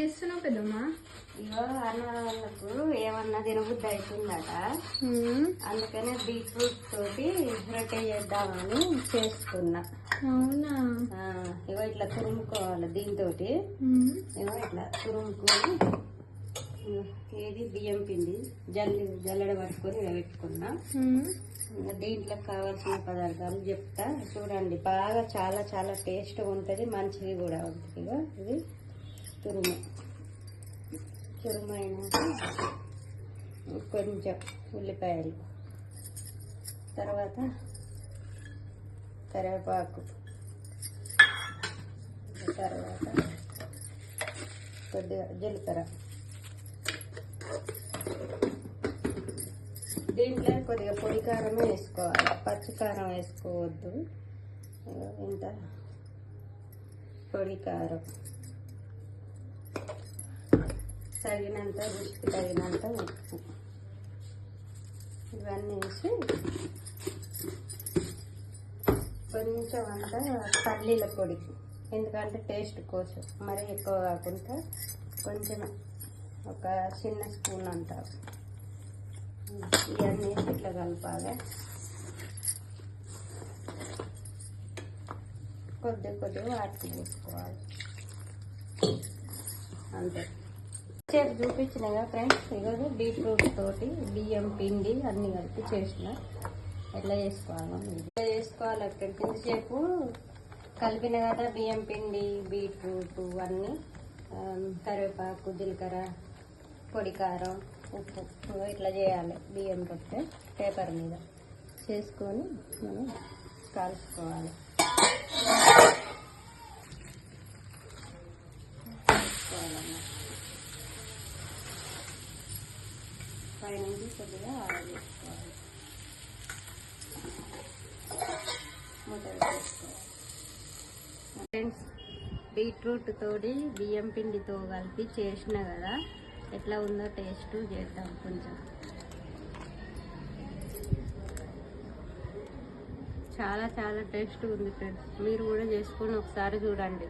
చేస్తున్నావు పెద్దమ్మా? ఇగో అన్న వాళ్ళకు ఏమన్నా తినబుద్ధి అవుతుందట, అందుకనే బీట్రూట్ తోటి రొట్టె చేద్దామని చేస్తున్నా. అవునా? ఇగో ఇట్లా తురుముకోవాలి దీంతో. ఇగో ఇట్లా తురుముకొని ఇది బియ్యం పిండి జల్లెడ పట్టుకొని ఇలా పెట్టుకున్నా. దీంట్లో కావాల్సిన పదార్థాలు చెప్తా చూడండి. బాగా చాలా చాలా టేస్ట్గా ఉంటుంది, మంచిది కూడా ఉంటుంది. ఇగో ఇది తురుము అయినాక కొంచెం ఉల్లిపాయలు, తర్వాత కరివేపాకు, తర్వాత కొద్దిగా జీలకర్ర. దీంట్లో కొద్దిగా పొడి కారమే వేసుకోవాలి, పచ్చి కారం వేసుకోవద్దు. ఇంత పొడి కారం, తగినంత రుచికి తగినంత ఉప్పు, ఇవన్నీ వేసి కొంచెం అంతా పల్లీల పొడి, ఎందుకంటే టేస్ట్ కోసం మరీ ఎక్కువ కాకుండా కొంచెం ఒక చిన్న స్పూన్ అంతా ఇవన్నీ వేసి ఇట్లా కలపాలి. కొద్దిగా వాటర్ పోసుకోవాలి, అంతే. సేపు చూపించినగా ఫ్రెండ్స్, ఇగో బీట్రూట్ తోటి బియ్యం పిండి అన్నీ కలిపి చేసిన. ఎట్లా చేసుకోవాలో ఇట్లా చేసుకోవాలి. ఇంతసేపు కలిపిన కదా బియ్యం పిండి, బీట్రూట్ అన్నీ, కరివేపాకు, జీలకర్ర, పొడి కారం, ఉప్పు ఇట్లా చేయాలి. బియ్యం రొట్టె పేపర్ మీద చేసుకొని మనం కాల్చుకోవాలి. పైనుంచి కొద్దిగా ఆయిల్ వేసుకోవాలి, మూతలు వేసుకోవాలి. ఫ్రెండ్స్, బీట్రూట్ తోటి బియ్యం పిండితో కలిపి చేసిన కదా, ఎట్లా ఉందో టేస్ట్ చేద్దాం. కొంచెం చాలా చాలా టేస్ట్ ఉంది ఫ్రెండ్స్. మీరు కూడా చేసుకొని ఒకసారి చూడండి.